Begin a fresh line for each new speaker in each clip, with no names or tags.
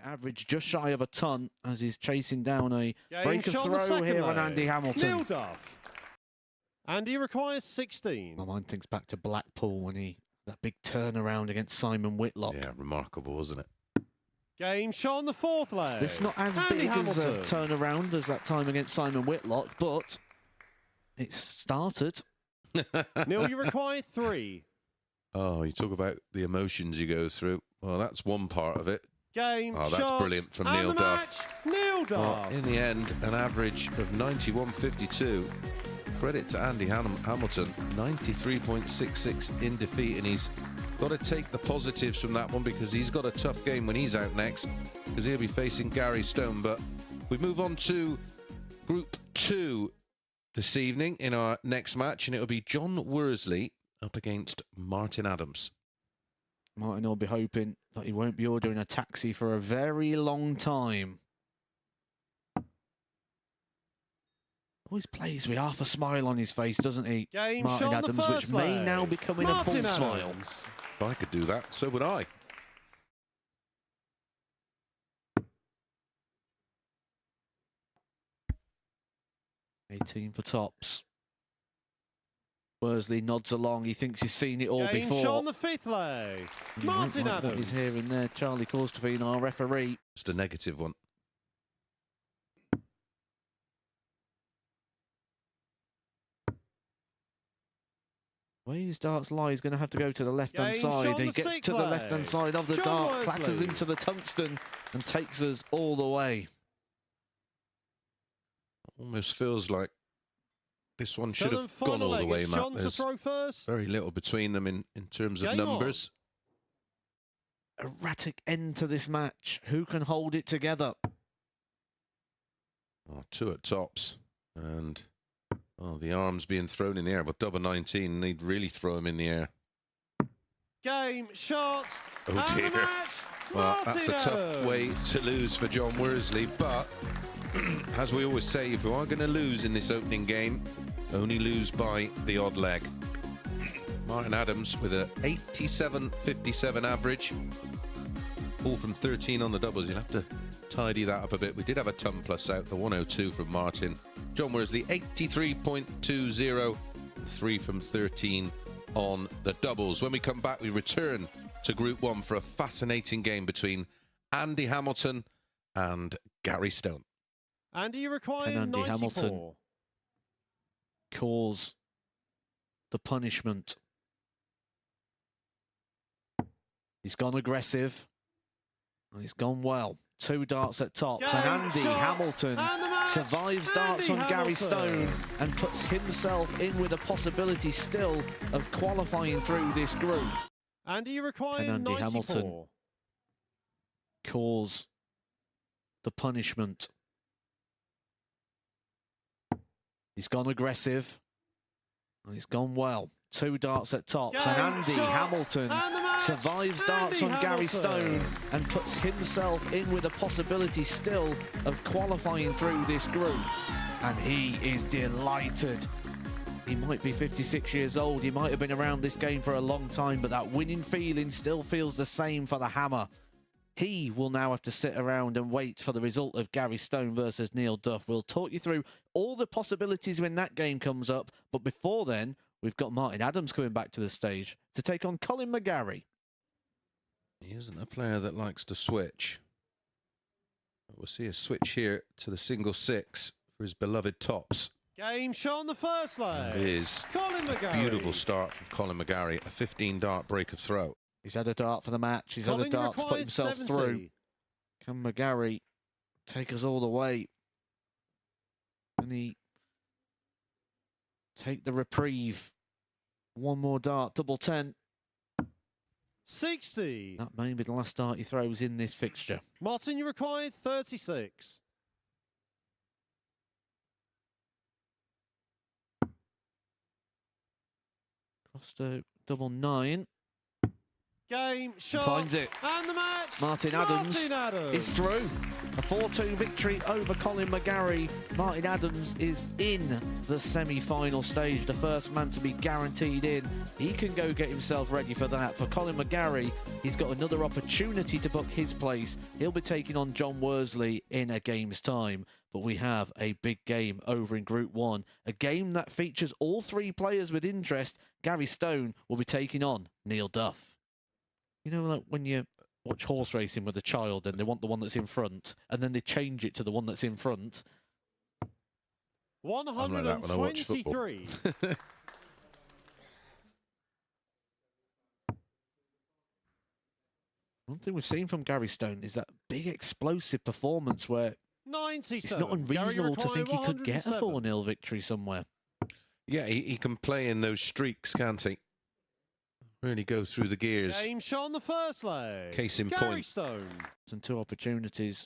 Average just shy of a ton as he's chasing down a breaker
shot
throw here on Andy Hamilton.
Duff. Andy requires 16.
My mind thinks back to Blackpool when that big turnaround against Simon Whitlock.
Yeah, remarkable, wasn't it?
Game shot on the fourth leg.
It's not as
Andy
big
Hamilton.
as a turnaround as that time against Simon Whitlock, but it started.
Neil, you require 3.
Oh, you talk about the emotions you go through. Well, that's one part of it.
Game,
oh, that's
shots,
brilliant from
and
Neil
the
Duff.
Match, Neil Duff.
Well, in the end, an average of 91.52. Credit to Andy Hamilton, 93.66 in defeat, and he's got to take the positives from that one because he's got a tough game when he's out next because he'll be facing Gary Stone. But we move on to Group 2 this evening in our next match, and it'll be John Worsley up against Martin Adams.
Martin will be hoping that he won't be ordering a taxi for a very long time. Always plays with half a smile on his face, doesn't he?
Game
Martin
shot
Adams, which may now be becoming a full smile.
If I could do that, so would I.
$18 for tops. Worsley nods along. He thinks he's seen it all
Game
before.
shot on the fifth leg. Martin Adams.
What he's hearing there, Charlie Corstefine, our referee.
Just a negative one.
Where his darts lie, he's going to have to go to the left-hand side. He gets to the left-hand side of the dart, clatters into the tungsten and takes us all the way.
Almost feels like this one should have gone all the way, Matt. There's very little between them in terms of numbers.
Erratic end to this match. Who can hold it together?
Oh, 2 at tops. And the arms being thrown in the air. But double 19, they'd really throw him in the air.
Game, shots,
oh dear. Well, that's a tough way to lose for John Worsley. But as we always say, if we are going to lose in this opening game, only lose by the odd leg. Martin Adams with a 87.57 average. 4 from 13 on the doubles. You'll have to tidy that up a bit. We did have a ton plus out, the 102 from Martin. John Worsley, 83.20. 3 from 13 on the doubles. When we come back, we return to Group 1 for a fascinating game between Andy Hamilton and Gary Stone.
Andy, you require
Andy
94.
Hamilton calls the punishment. He's gone aggressive and he's gone well. 2 darts at tops, and Andy Hamilton survives darts on Gary Stone and puts himself in with a possibility still of qualifying through this group.
Andy, you require
and Andy
94.
Hamilton calls the punishment. He's gone aggressive and he's gone well. 2 darts at tops, and Andy Hamilton survives darts on Gary Stone and puts himself in with a possibility still of qualifying through this group. And he is delighted. He might be 56 years old, he might have been around this game for a long time, but that winning feeling still feels the same for the Hammer. He will now have to sit around and wait for the result of Gary Stone versus Neil Duff. We'll talk you through all the possibilities when that game comes up, but before then, we've got Martin Adams coming back to the stage to take on Colin McGarry.
He isn't a player that likes to switch. We'll see a switch here to the single 6 for his beloved tops.
Game shot on the first leg.
It is
Colin McGarry.
A beautiful start from Colin McGarry, a 15-dart break of throw.
He's had a dart for the match. He's had a dart to put himself
70.
through. Can McGarry take us all the way? Can he take the reprieve? 1 more dart, double 10.
60.
That may be the last dart he throws in this fixture.
Martin, you required 36.
Cross to double 9.
Game, shot,
finds it.
and the match.
Martin Adams is through. A 4-2 victory over Colin McGarry. Martin Adams is in the semi-final stage, the first man to be guaranteed in. He can go get himself ready for that. For Colin McGarry, he's got another opportunity to book his place. He'll be taking on John Worsley in a game's time. But we have a big game over in Group 1. A game that features all three players with interest. Gary Stone will be taking on Neil Duff. You know, like when you watch horse racing with a child and they want the one that's in front, and then they change it to the one that's in front.
123.
One thing we've seen from Gary Stone is that big explosive performance where
97.
it's not unreasonable to think he could get a 4-0 victory somewhere.
Yeah, he can play in those streaks, can't he? Really go through the gears.
Game shot on the first leg.
Case in
Gary
point.
Stone.
And two opportunities.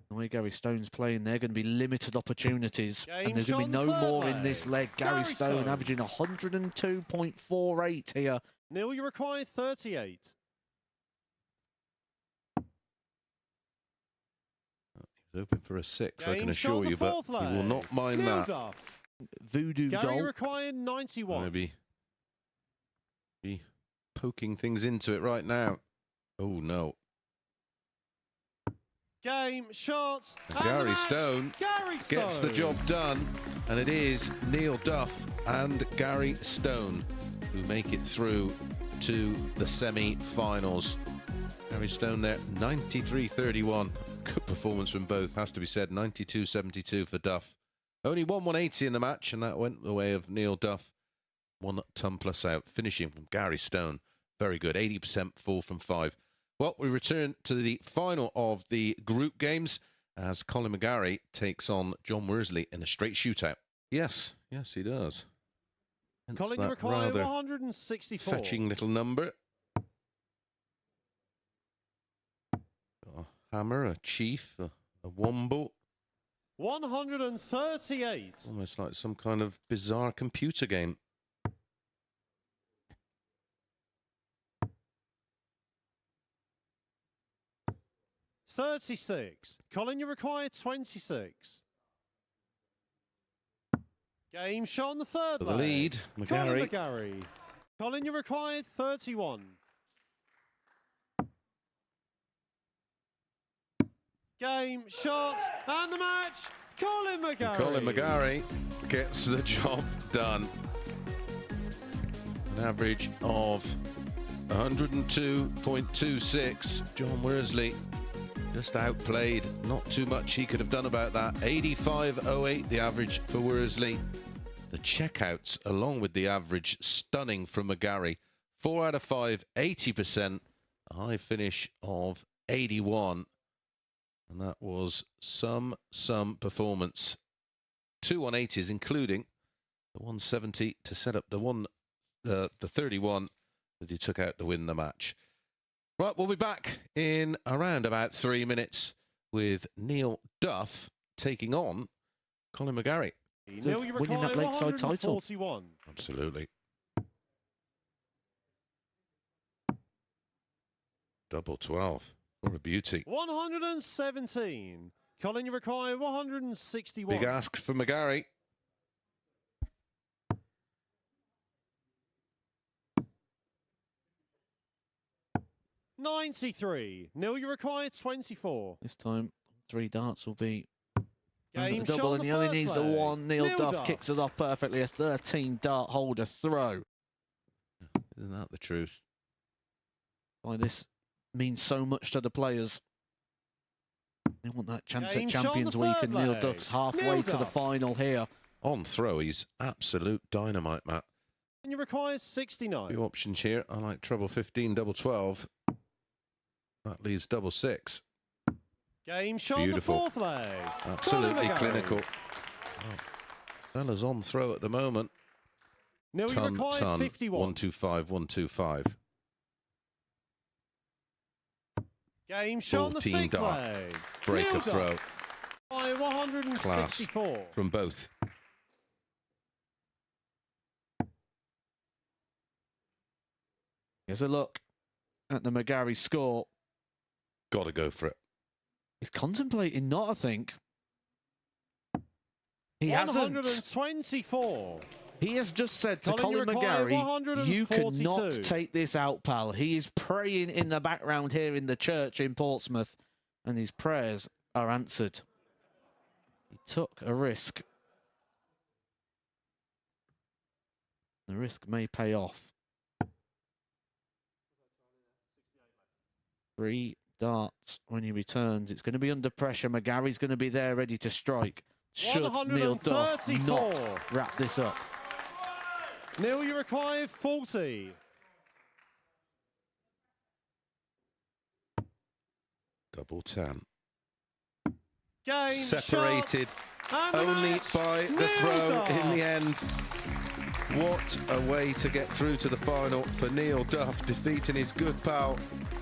The way Gary Stone's playing, they're going to be limited opportunities.
Game
and there's going to be no more
leg.
in this leg. Gary Stone averaging 102.48 here.
Neil, you require 38.
He's open for a 6,
Game
I can assure you, but he will not mind
Neil
that.
Duff.
Voodoo
Gary
doll.
required 91.
Maybe be poking things into it right now. Oh no.
Game, shots, and
Gary Stone gets the job done, and it is Neil Duff and Gary Stone who make it through to the semi-finals. Gary Stone there, 93-31. Good performance from both, has to be said. 92-72 for Duff. Only won 180 in the match, and that went the way of Neil Duff. 1 ton plus out, finishing from Gary Stone. Very good, 80% 4 from 5. Well, we return to the final of the group games as Colin McGarry takes on John Worsley in a straight shootout. Yes, he does. Hence
Colin, you require 164.
Fetching little number. A hammer, a chief, a wombo.
138.
Almost like some kind of bizarre computer game.
$36. Colin, you require 26. Game shot on the third
For the
leg.
lead,
Colin
McGarry.
McGarry. Colin, you required 31. Game, shots, and the match. Colin McGarry.
Colin McGarry gets the job done. An average of 102.26. John Worsley just outplayed. Not too much he could have done about that. 85.08 the average for Worsley. The checkouts, along with the average, stunning from McGarry. 4 out of 5, 80%. A high finish of 81. And that was some performance. 2 180s, including the 170 to set up the 31 that he took out to win the match. Right, we'll be back in around about 3 minutes with Neil Duff taking on Colin McGarry.
Neil, you
winning that Lakeside title.
141.
Absolutely. Double 12. What a beauty.
117. Colin, you require 161.
Big ask for McGarry.
$93. Neil, you require 24.
This time, 3 darts will be
Game
double,
shot on
and
the
he only
first
needs the
leg.
one. Neil Duff kicks it off perfectly. A 13 dart holder throw.
Isn't that the truth?
Why this means so much to the players. They want that chance
Game
at
shot on
Champions
the
Week,
third
and Neil
leg.
Duff's halfway
Neil
to the
Duff.
final here.
On throw, he's absolute dynamite, Matt.
And you require 69.
Few options here. I like treble 15, double 12. That leaves double 6.
Game shot on the
Beautiful.
fourth leg.
Absolutely
McGarry.
clinical. Oh, fella's on throw at the moment.
Neil, you require 51.
125, 125.
Game shot on the
14
sixth
dart.
leg.
Break
Neil
of throw.
Duff by 164.
From both.
Here's a look. at the McGarry score.
Got to go for it.
He's contemplating not, I think. He hasn't.
124.
He has just said to Colin McGarry, you cannot take this out, pal. He is praying in the background here in the church in Portsmouth, and his prayers are answered. He took a risk. The risk may pay off. 3 darts when he returns. It's going to be under pressure. McGarry's going to be there ready to strike. Should Neil Duff not wrap this up?
Neil, you require 40.
Double 10.
Game,
separated only
match.
by the throw
Duff.
in the end. What a way to get through to the final for Neil Duff, defeating his good pal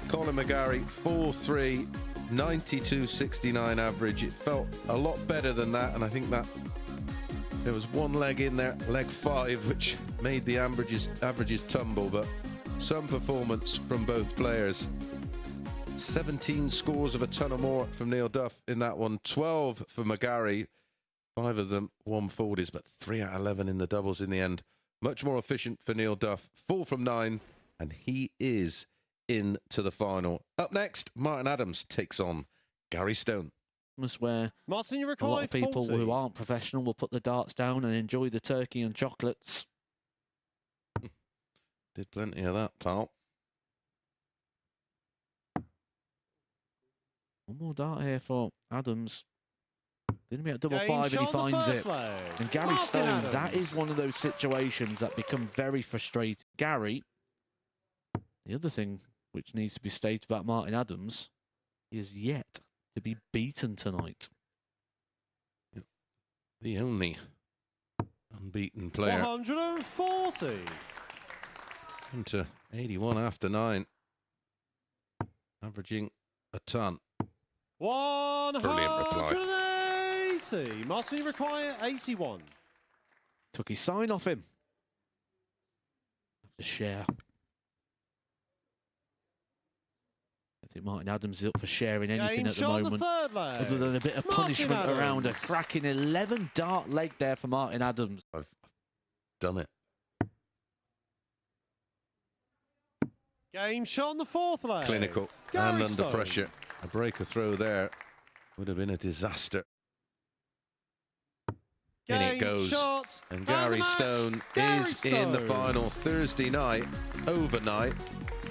Colin McGarry 4-3, 92.69 average. It felt a lot better than that, and I think that there was one leg in there, leg 5, which made the averages tumble, but some performance from both players. 17 scores of a ton or more from Neil Duff in that one, 12 for McGarry, 5 of them 140s, but 3 out of 11 in the doubles in the end. Much more efficient for Neil Duff, 4 from 9, and he is into the final. Up next, Martin Adams takes on Gary Stone.
Where
Martin, you
a lot of people
40.
who aren't professional will put the darts down and enjoy the turkey and chocolates.
Did plenty of that, pal.
One more dart here for Adams. Didn't be at double
Game
5 and he
shot on the
finds
first
it.
leg.
And Gary
Martin
Stone,
Adams.
that is one of those situations that become very frustrating. Gary, the other thing which needs to be stated about Martin Adams, he is yet to be beaten tonight.
The only unbeaten player.
140.
Into 81 after 9. Averaging a ton.
180. Martin, you require 81.
Took his sign off him. Have to share. I think Martin Adams is up for sharing anything
Game
at the
shot on
moment,
the third leg.
other than a bit of
Martin
punishment
Adams.
around a cracking 11 dart leg there for Martin Adams.
I've done it.
Game shot on the fourth leg.
Clinical
Gary
and under
Stone.
pressure. A breaker throw there would have been a disaster. In it
Game
goes.
shot.
And Gary
the match.
Stone
Gary
is in the
Stone.
final Thursday night, overnight.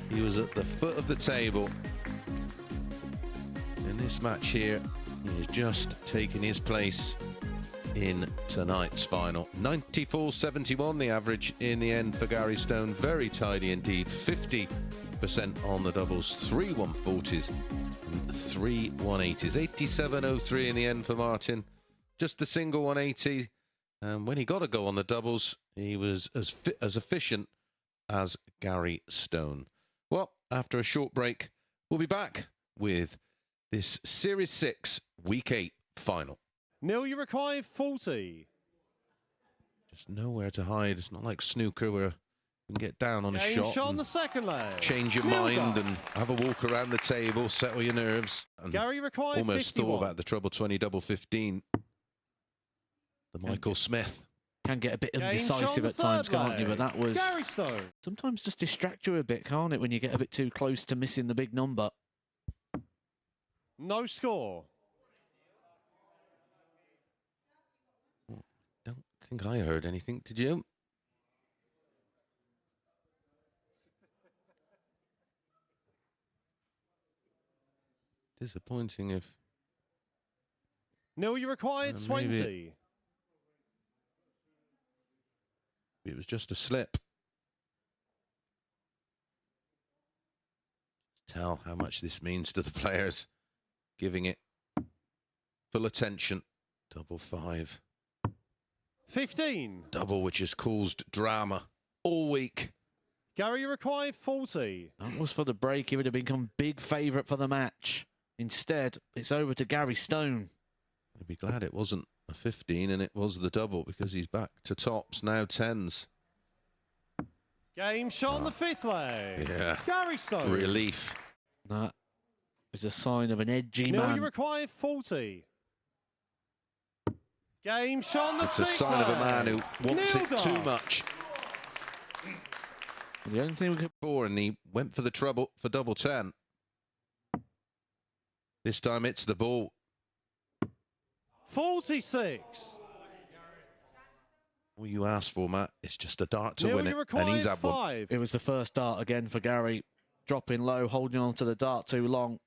He was at the foot of the table. In this match here, he is just taking his place in tonight's final. 94.71 the average in the end for Gary Stone. Very tidy indeed. 50% on the doubles, 3 140s and 3 180s. 87.03 in the end for Martin. Just the single 180. And when he got a go on the doubles, he was as efficient as Gary Stone. Well, after a short break, we'll be back with this Series 6 Week 8 final.
Neil, you require 40.
Just nowhere to hide. It's not like snooker where you can get down on a
Game
shot
shot on
and
the second leg.
change your
Neil
mind
Duff.
and have a walk around the table, settle your nerves. And
Gary require
almost
51.
thought about the treble 20 double 15. The Michael Smith.
Can get a bit
Game shot on
indecisive
the
at times,
third
can't you? But
leg.
that was
Gary Stone.
sometimes just distract you a bit, can't it, when you get a bit too close to missing the big number.
No score.
Don't think I heard anything, did you? Disappointing if
Neil, you required
maybe
20.
it was just a slip. Tell how much this means to the players. Giving it full attention. Double 5.
15.
Double which has caused drama all week.
Gary, you required 40.
That was for the break. He would have become big favourite for the match. Instead, it's over to Gary Stone.
I'd be glad it wasn't a 15 and it was the double because he's back to tops, now 10s.
Game shot on the 5th leg.
Yeah.
Gary Stone.
Relief.
That is a sign of an edgy
Neil,
man.
you require 40. Game shot on the 6th leg.
It's a sign of a man who wants
Neil
it
Duff.
too much.
The only thing we could...
And he went for the trouble for double 10. This time it's the ball.
46.
All you asked for, Matt, it's just a dart to
Neil,
win
you
it, and he's
require
had one.
5.
It was the first dart again for Gary. Dropping low, holding on to the dart too long.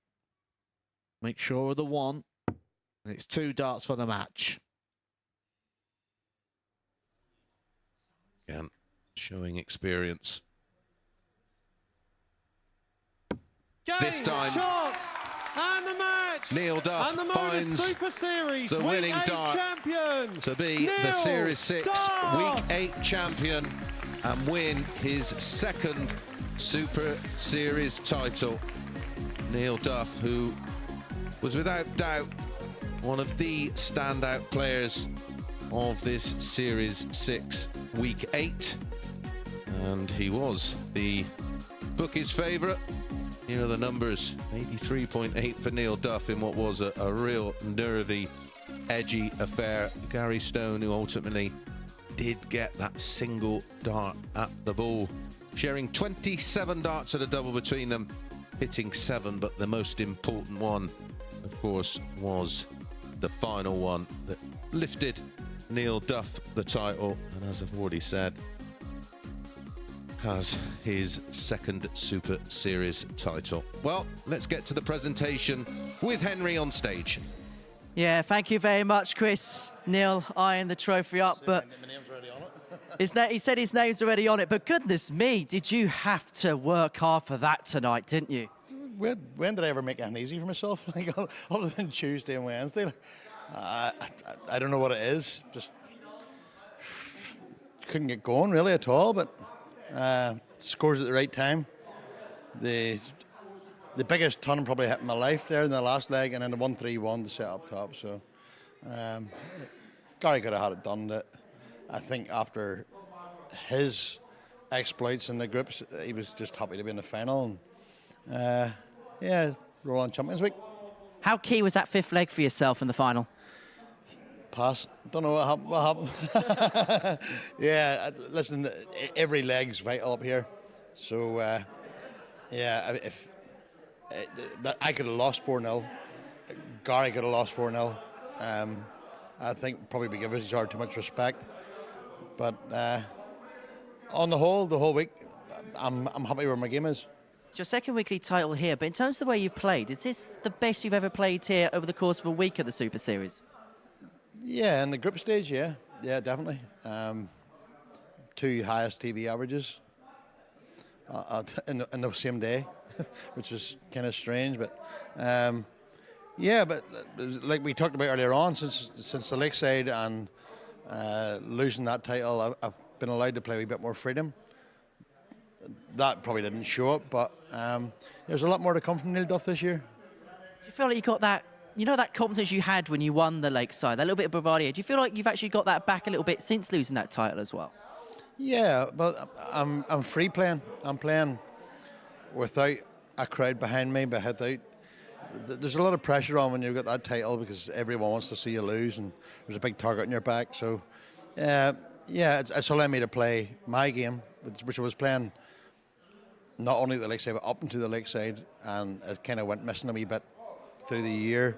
Make sure of the 1. And it's 2 darts for the match.
Again, showing experience.
Game
This time,
shots and the match.
Neil Duff
and the Modus
finds
Super Series
the winning
Week 8
dart
champion
to be
Neil
the Series 6
Duff.
Week 8 champion and win his 2nd Super Series title. Neil Duff, who was without doubt one of the standout players of this Series 6 Week 8. And he was the bookies' favourite. Here are the numbers. 83.8 for Neil Duff in what was a real nervy, edgy affair. Gary Stone, who ultimately did get that single dart at the ball, sharing 27 darts at a double between them, hitting 7, but the most important one, of course, was the final one that lifted Neil Duff the title, and as I've already said, has his 2nd Super Series title. Well, let's get to the presentation with Henry on stage.
Yeah, thank you very much, Chris. Neil eyeing the trophy up, but
My name's already on it.
he said his name's already on it, but goodness me, did you have to work hard for that tonight, didn't you?
When did I ever make it easy for myself? Like, other than Tuesday and Wednesday, I don't know what it is. Just couldn't get going really at all. But scores at the right time. The biggest ton probably hit in my life there in the last leg, and then the 1-3-1 to set up top. So Gary could have had it done. That I think after his exploits in the groups, he was just happy to be in the final. And, yeah, roll on Champions Week.
How key was that 5th leg for yourself in the final?
Pass. Don't know what happened. Yeah, listen, every leg's vital up here. So, yeah, if I could have lost 4-0, Gary could have lost 4-0. I think probably we give each other too much respect. But on the whole week, I'm happy where my game is.
It's your 2nd weekly title here, but in terms of the way you've played, is this the best you've ever played here over the course of a week at the Super Series?
Yeah, in the group stage, yeah, definitely. 2 highest TV averages in the same day, which was kind of strange. But yeah, but like we talked about earlier on, since the Lakeside and losing that title, I've been allowed to play a wee bit more freedom. That probably didn't show up, but there's a lot more to come from Neil Duff this year.
Do you feel like you got that, you know, that confidence you had when you won the Lakeside, that little bit of bravado? Do you feel like you've actually got that back a little bit since losing that title as well?
Yeah, but I'm free playing. I'm playing without a crowd behind me, but without. There's a lot of pressure on when you've got that title because everyone wants to see you lose, and there's a big target on your back. So, yeah, it's allowed me to play my game, which I was playing not only at the Lakeside, but up into the Lakeside, and it kind of went missing a wee bit through the year.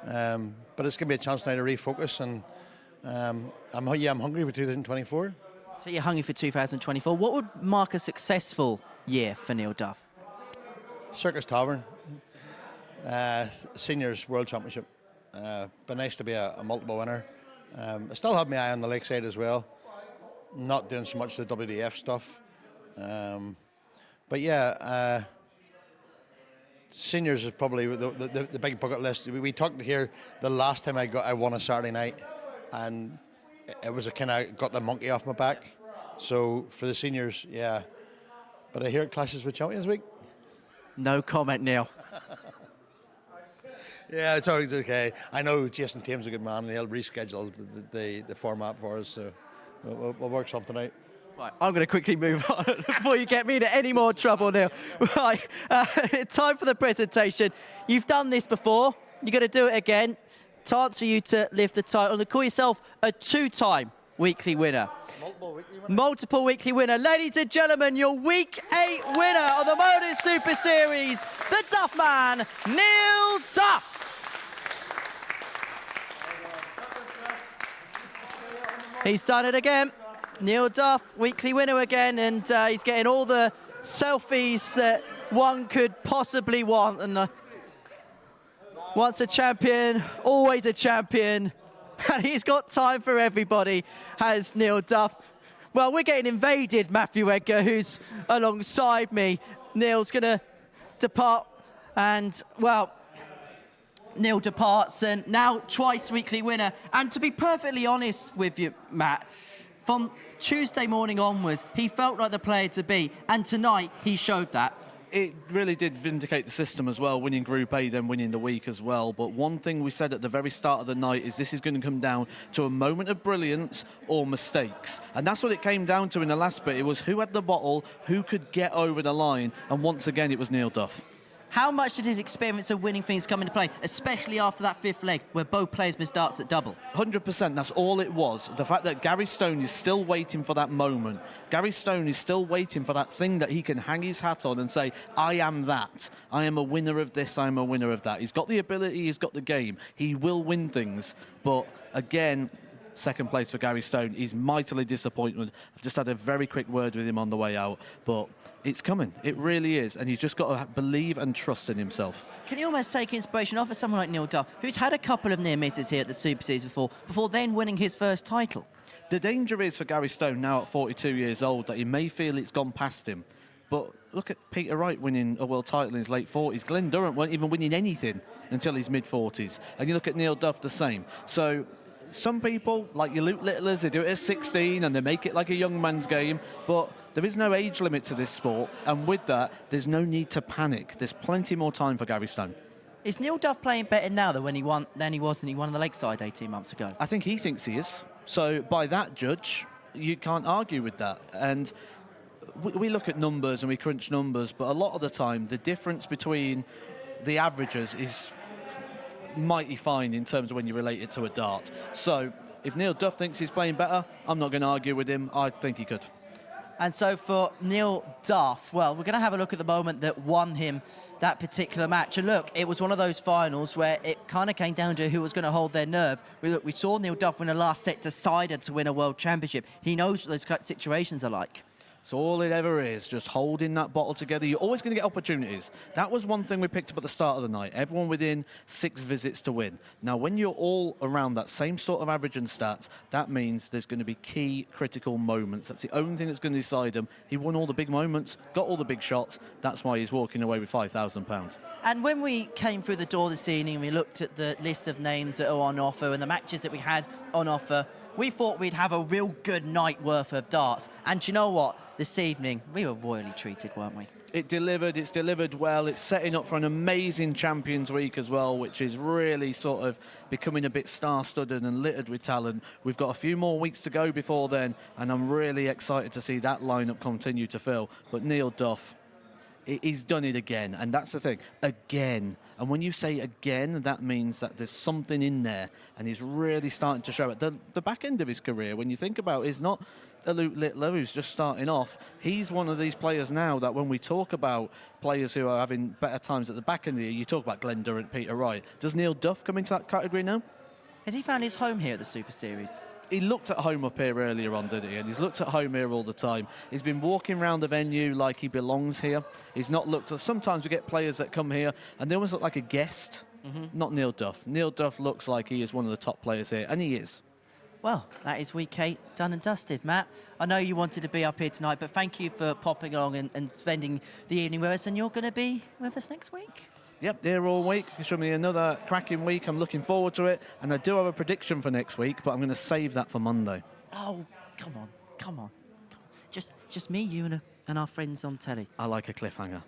But it's going to be a chance now to refocus, and I'm hungry for 2024.
So you're hungry for 2024. What would mark a successful year for Neil Duff?
Circus Tavern, Seniors World Championship. Been nice to be a multiple winner. I still have my eye on the Lakeside as well. Not doing so much of the WDF stuff. But yeah, Seniors is probably the big bucket list. We talked here the last time I won a Saturday night, and it was a kind of got the monkey off my back. So for the Seniors, yeah. But I hear it clashes with Champions Week.
No comment, Neil.
Yeah, it's always okay. I know Jason Thames is a good man, and he'll reschedule the format for us, so we'll work something out.
Right, I'm going to quickly move on before you get me into any more trouble, Neil. Right, time for the presentation. You've done this before. You're going to do it again. Chance for you to lift the title and call yourself a two-time weekly winner. Multiple weekly winner. Ladies and gentlemen, your Week 8 winner of the Modus Super Series, the Duff Man, Neil Duff. He's done it again. Neil Duff, weekly winner again, and he's getting all the selfies that one could possibly want. And once a champion, always a champion. And he's got time for everybody, has Neil Duff. Well, we're getting invaded, Matthew Edgar, who's alongside me. Neil's going to depart, and, well, Neil departs, and now twice weekly winner. And to be perfectly honest with you, Matt, from Tuesday morning onwards, he felt like the player to be, and tonight he showed that.
It really did vindicate the system as well, winning Group A, then winning the week as well. But one thing we said at the very start of the night is this is going to come down to a moment of brilliance or mistakes. And that's what it came down to in the last bit. It was who had the bottle, who could get over the line. And once again, it was Neil Duff.
How much did his experience of winning things come into play, especially after that fifth leg where both players missed darts at double?
100%, that's all it was. The fact that Gary Stone is still waiting for that moment. Gary Stone is still waiting for that thing that he can hang his hat on and say, I am that. I am a winner of this, I am a winner of that. He's got the ability, he's got the game. He will win things. But again, second place for Gary Stone. He's mightily disappointed. I've just had a very quick word with him on the way out. But it's coming. It really is. And he's just got to believe and trust in himself.
Can you almost take inspiration off of someone like Neil Duff, who's had a couple of near misses here at the Super Series before then winning his first title?
The danger is for Gary Stone now at 42 years old that he may feel it's gone past him. But look at Peter Wright winning a world title in his late 40s. Glenn Durrant weren't even winning anything until his mid-40s. And you look at Neil Duff, the same. So some people, like your Luke Littlers, they do it at 16 and they make it like a young man's game. But there is no age limit to this sport, and with that, there's no need to panic. There's plenty more time for Gary Stone.
Is Neil Duff playing better now than when he won than he was when he won the Lakeside 18 months ago?
I think he thinks he is. So by that judge, you can't argue with that. And we look at numbers and we crunch numbers, but a lot of the time, the difference between the averages is mighty fine in terms of when you relate it to a dart. So if Neil Duff thinks he's playing better, I'm not going to argue with him. I think he could.
And so for Neil Duff, well, we're going to have a look at the moment that won him that particular match. And look, it was one of those finals where it kind of came down to who was going to hold their nerve. We saw Neil Duff win a last set decider to win a world championship. He knows what those situations are like.
So all it ever is, just holding that bottle together. You're always going to get opportunities. That was one thing we picked up at the start of the night. Everyone within 6 visits to win. Now, when you're all around that same sort of average and stats, that means there's going to be key, critical moments. That's the only thing that's going to decide him. He won all the big moments, got all the big shots. That's why he's walking away with £5,000.
And when we came through the door this evening and we looked at the list of names that are on offer and the matches that we had on offer, we thought we'd have a real good night worth of darts. And do you know what? This evening, we were royally treated, weren't we?
It delivered, it's delivered well. It's setting up for an amazing Champions Week as well, which is really sort of becoming a bit star-studded and littered with talent. We've got a few more weeks to go before then, and I'm really excited to see that lineup continue to fill. But Neil Duff, he's done it again, and that's the thing, again. And when you say again, that means that there's something in there, and he's really starting to show it. The back end of his career, when you think about it, is not a Luke Littler who's just starting off. He's one of these players now that when we talk about players who are having better times at the back end of the year, you talk about Glenn Durrant, Peter Wright. Does Neil Duff come into that category now?
Has he found his home here at the Super Series?
He looked at home up here earlier on, didn't he? And he's looked at home here all the time. He's been walking around the venue like he belongs here. He's not looked at... Sometimes we get players that come here and they almost look like a guest. Not Neil Duff. Neil Duff looks like he is one of the top players here, and he is.
Well, that is week 8 done and dusted, Matt. I know you wanted to be up here tonight, but thank you for popping along and spending the evening with us, and you're going to be with us next week.
Yep, there all week. It's going to be another cracking week. I'm looking forward to it, and I do have a prediction for next week, but I'm going to save that for Monday.
Oh, come on. Just me, you, and our friends on telly.
I like a cliffhanger.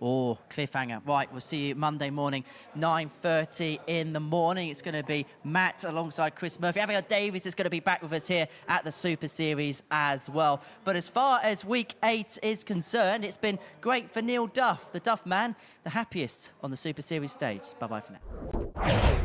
Oh, cliffhanger. Right, we'll see you Monday morning, 9:30 in the morning. It's going to be Matt alongside Chris Murphy. Abigail Davies is going to be back with us here at the Super Series as well. But as far as week 8 is concerned, it's been great for Neil Duff, the Duff man, the happiest on the Super Series stage. Bye-bye for now.